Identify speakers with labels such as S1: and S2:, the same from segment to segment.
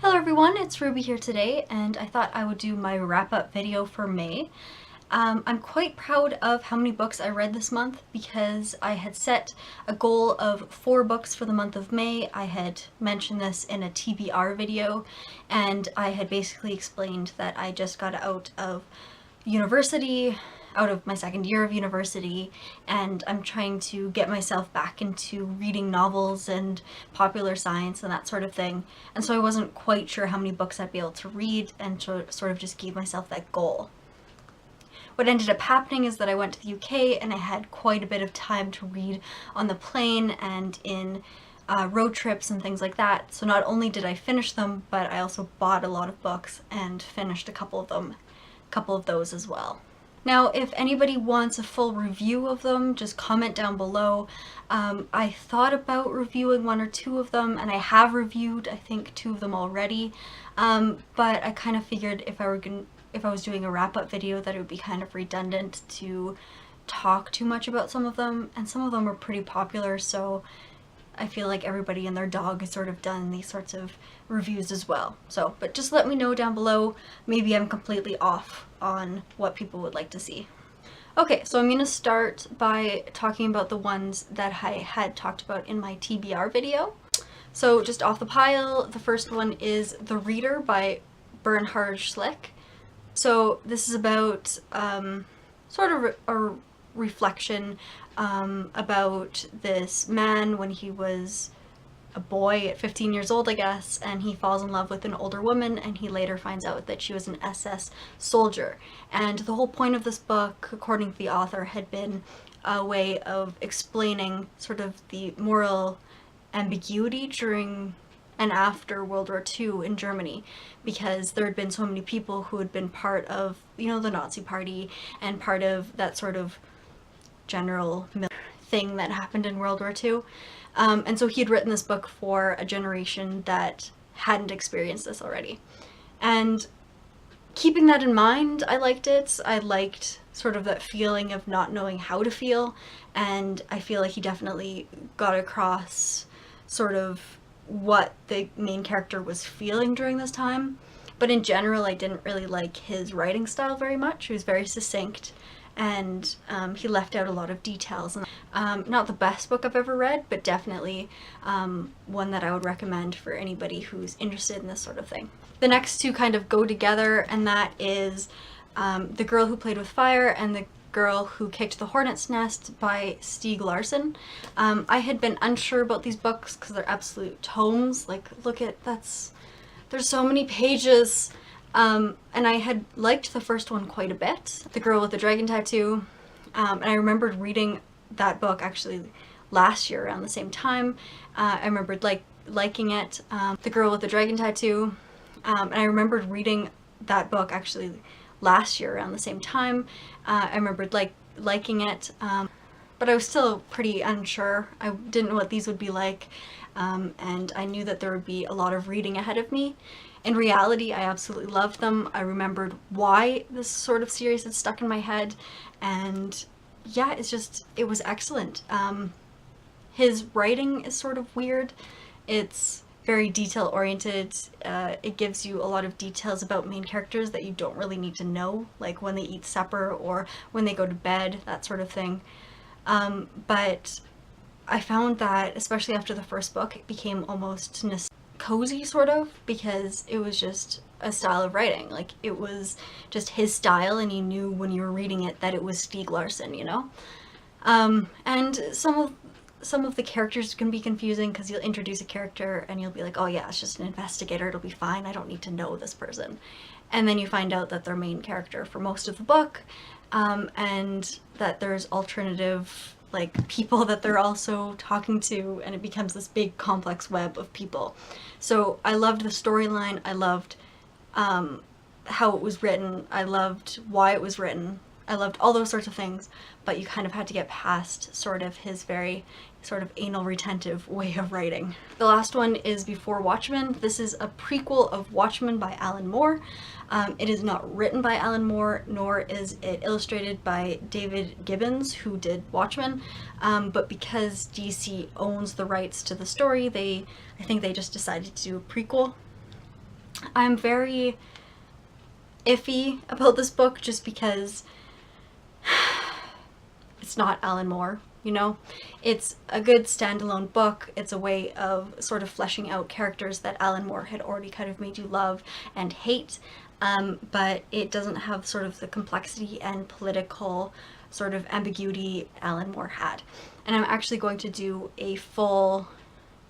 S1: Hello everyone, it's Ruby here today, and I thought I would do my wrap-up video for May. I'm quite proud of how many books I read this month because I had set a goal of 4 books for the month of May. I had mentioned this in a TBR video, and I had basically explained that I just got out of university, out of my second year of university, and I'm trying to get myself back into reading novels and popular science and that sort of thing. And so I wasn't quite sure how many books I'd be able to read, and sort of just gave myself that goal. What ended up happening is that I went to the UK and I had quite a bit of time to read on the plane and in road trips and things like that. So not only did I finish them, but I also bought a lot of books and finished a couple of those as well. Now, if anybody wants a full review of them, just comment down below. I thought about reviewing 1 or 2 of them, and I have reviewed, I think, 2 of them already, but I kind of figured if I was doing a wrap-up video that it would be kind of redundant to talk too much about some of them, and some of them are pretty popular, so I feel like everybody and their dog has sort of done these sorts of reviews as well. So, but just let me know down below. Maybe I'm completely off on what people would like to see. Okay, so I'm going to start by talking about the ones that I had talked about in my TBR video. So just off the pile, the first one is The Reader by Bernhard Schlick. So this is about sort of a reflection about this man when he was a boy at 15 years old, I guess, and he falls in love with an older woman, and he later finds out that she was an SS soldier. And the whole point of this book, according to the author, had been a way of explaining sort of the moral ambiguity during and after World War II in Germany, because there had been so many people who had been part of, the Nazi Party and part of that sort of general thing that happened in World War II. And so he had written this book for a generation that hadn't experienced this already. And keeping that in mind, I liked it. I liked sort of that feeling of not knowing how to feel, and I feel like he definitely got across sort of what the main character was feeling during this time. But in general, I didn't really like his writing style very much. He was very succinct, and he left out a lot of details. Not the best book I've ever read, but definitely one that I would recommend for anybody who's interested in this sort of thing. The next 2 kind of go together, and that is The Girl Who Played with Fire and The Girl Who Kicked the Hornet's Nest by Stieg Larsson. I had been unsure about these books because they're absolute tomes. Like, look at, there's so many pages. And I had liked the first one quite a bit, The Girl with the Dragon Tattoo, and I remembered reading that book actually last year around the same time. I remembered liking it, The Girl with the Dragon Tattoo, and I remembered reading that book actually last year around the same time. I remembered liking it, but I was still pretty unsure. I didn't know what these would be like, and I knew that there would be a lot of reading ahead of me. In reality, I absolutely loved them. I remembered why this sort of series had stuck in my head, and yeah, it was excellent. His writing is sort of weird. It's very detail-oriented. It gives you a lot of details about main characters that you don't really need to know, like when they eat supper or when they go to bed, that sort of thing. But I found that, especially after the first book, it became almost cozy, sort of, because it was just a style of writing. Like, it was just his style, and you knew when you were reading it that it was Stieg Larsson, and some of the characters can be confusing because you'll introduce a character and you'll be like, oh yeah, it's just an investigator, it'll be fine, I don't need to know this person. And then you find out that they're main character for most of the book, and that there's alternative people that they're also talking to, and it becomes this big complex web of people. So I loved the storyline, I loved how it was written, I loved why it was written, I loved all those sorts of things, but you kind of had to get past sort of his very sort of anal retentive way of writing. The last one is Before Watchmen. This is a prequel of Watchmen by Alan Moore. It is not written by Alan Moore, nor is it illustrated by David Gibbons, who did Watchmen, but because DC owns the rights to the story, I think they just decided to do a prequel. I'm very iffy about this book just because it's not Alan Moore, you know? It's a good standalone book. It's a way of sort of fleshing out characters that Alan Moore had already kind of made you love and hate, but it doesn't have sort of the complexity and political sort of ambiguity Alan Moore had. And I'm actually going to do a full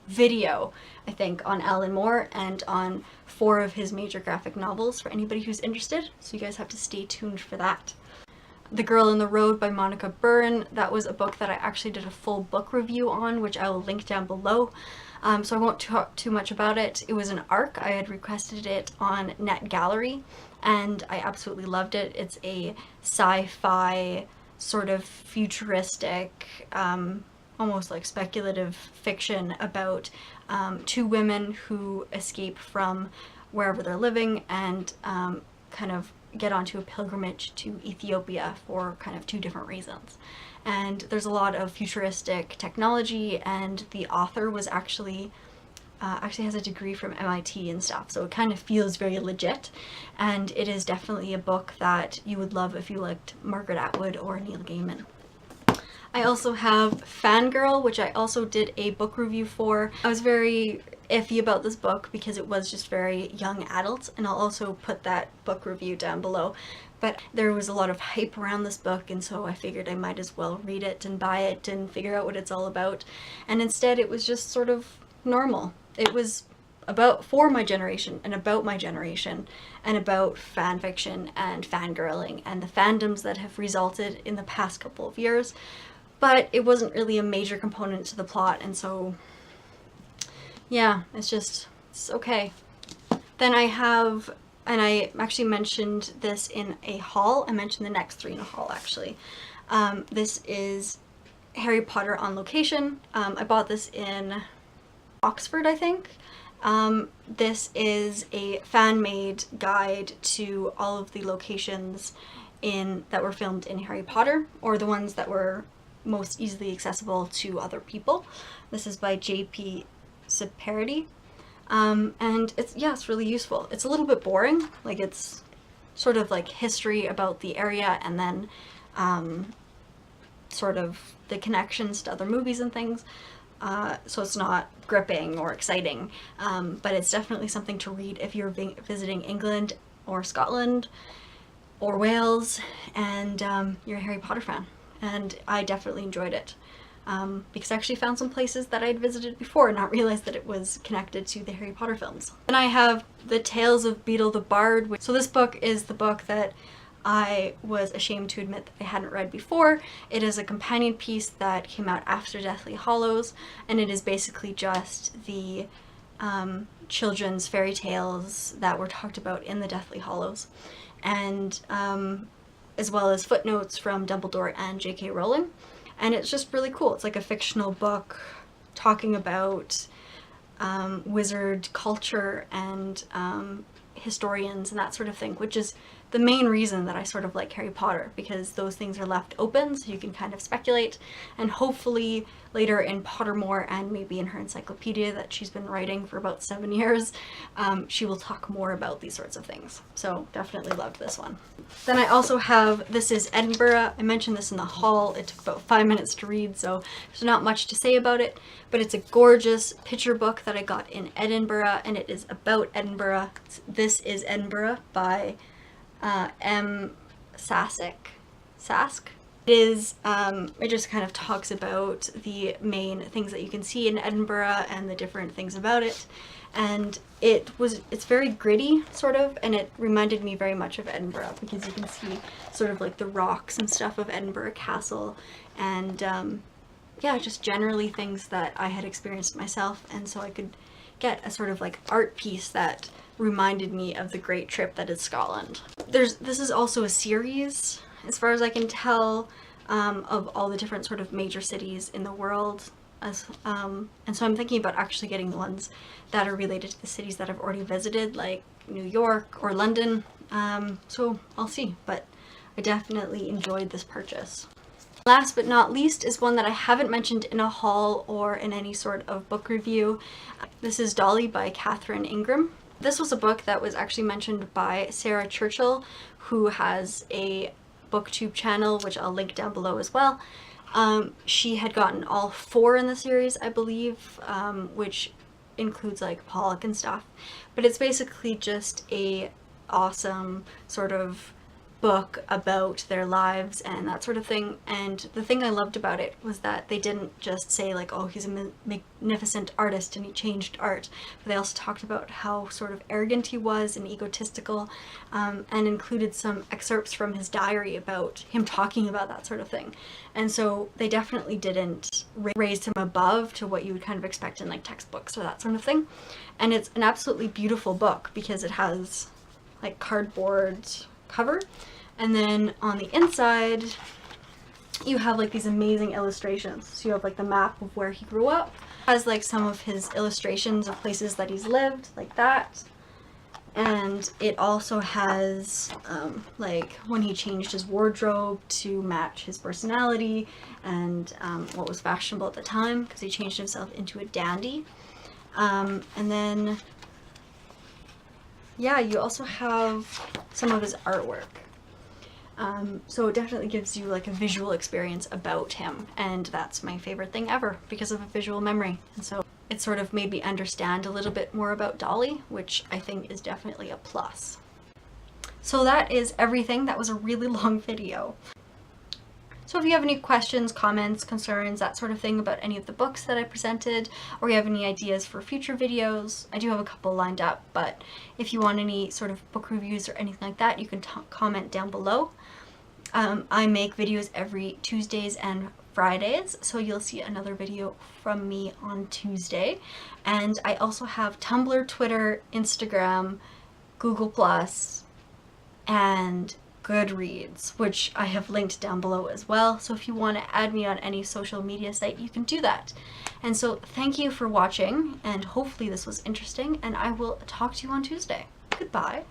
S1: video, I think, on Alan Moore and on 4 of his major graphic novels for anybody who's interested, so you guys have to stay tuned for that. The Girl in the Road by Monica Byrne, that was a book that I actually did a full book review on, which I will link down below. So I won't talk too much about it. It was an ARC. I had requested it on NetGallery, and I absolutely loved it. It's a sci-fi, sort of futuristic, almost like speculative fiction about 2 women who escape from wherever they're living and kind of get onto a pilgrimage to Ethiopia for kind of 2 different reasons. And there's a lot of futuristic technology, and the author was actually has a degree from MIT and stuff, so it kind of feels very legit, and it is definitely a book that you would love if you liked Margaret Atwood or Neil Gaiman. I also have Fangirl, which I also did a book review for. I was very iffy about this book because it was just very young adult, and I'll also put that book review down below. But there was a lot of hype around this book, and so I figured I might as well read it and buy it and figure out what it's all about. And instead it was just sort of normal. It was for my generation and about my generation and about fan fiction and fangirling and the fandoms that have resulted in the past couple of years. But it wasn't really a major component to the plot, and so yeah, it's okay. Then I have, and I actually mentioned this in a haul, I mentioned the next 3 in a haul actually. This is Harry Potter on Location. I bought this in Oxford, I think. This is a fan-made guide to all of the locations that were filmed in Harry Potter, or the ones that were most easily accessible to other people. This is by J.P. Saperity, and it's really useful. It's a little bit boring, like it's sort of like history about the area and then sort of the connections to other movies and things, so it's not gripping or exciting, but it's definitely something to read if you're visiting England or Scotland or Wales and you're a Harry Potter fan. And I definitely enjoyed it, because I actually found some places that I'd visited before and not realized that it was connected to the Harry Potter films. Then I have The Tales of Beetle the Bard. So this book is the book that I was ashamed to admit that I hadn't read before. It is a companion piece that came out after Deathly Hallows, and it is basically just the children's fairy tales that were talked about in the Deathly Hallows, and as well as footnotes from Dumbledore and J.K. Rowling. And it's just really cool. It's like a fictional book talking about wizard culture and historians and that sort of thing, which is the main reason that I sort of like Harry Potter, because those things are left open so you can kind of speculate, and hopefully later in Pottermore and maybe in her encyclopedia that she's been writing for about 7 years, she will talk more about these sorts of things. So definitely loved this one. Then I also have This Is Edinburgh. I mentioned this in the haul. It took about 5 minutes to read, so there's not much to say about it, but it's a gorgeous picture book that I got in Edinburgh, and it is about Edinburgh. This is Edinburgh by M. Sask. It just kind of talks about the main things that you can see in Edinburgh and the different things about it. And it's very gritty, sort of, and it reminded me very much of Edinburgh, because you can see sort of like the rocks and stuff of Edinburgh Castle, and yeah, just generally things that I had experienced myself, and so I could get a sort of like art piece that reminded me of the great trip that is Scotland. This is also a series, as far as I can tell, of all the different sort of major cities in the world. And so I'm thinking about actually getting the ones that are related to the cities that I've already visited, like New York or London. So I'll see, but I definitely enjoyed this purchase. Last but not least is one that I haven't mentioned in a haul or in any sort of book review. This is Dolly by Catherine Ingram. This was a book that was actually mentioned by Sarah Churchill, who has a booktube channel, which I'll link down below as well. She had gotten all 4 in the series, I believe, which includes like Pollock and stuff. But it's basically just a awesome sort of book about their lives and that sort of thing. And the thing I loved about it was that they didn't just say like, oh, he's a magnificent artist and he changed art, but they also talked about how sort of arrogant he was and egotistical, and included some excerpts from his diary about him talking about that sort of thing. And so they definitely didn't raise him above to what you would kind of expect in like textbooks or that sort of thing. And it's an absolutely beautiful book because it has like cardboard cover, and then on the inside you have like these amazing illustrations. So you have like the map of where he grew up, has like some of his illustrations of places that he's lived, like that, and it also has like when he changed his wardrobe to match his personality and what was fashionable at the time, because he changed himself into a dandy. And then yeah, you also have some of his artwork. So it definitely gives you like a visual experience about him, and that's my favorite thing ever because of a visual memory. And so it sort of made me understand a little bit more about Dolly, which I think is definitely a plus. So that is everything. That was a really long video. So if you have any questions, comments, concerns, that sort of thing about any of the books that I presented, or you have any ideas for future videos, I do have a couple lined up, but if you want any sort of book reviews or anything like that, you can comment down below. I make videos every Tuesdays and Fridays, so you'll see another video from me on Tuesday. And I also have Tumblr, Twitter, Instagram, Google+, and Goodreads, which I have linked down below as well. So if you want to add me on any social media site, you can do that. And so thank you for watching, and hopefully this was interesting, and I will talk to you on Tuesday. Goodbye.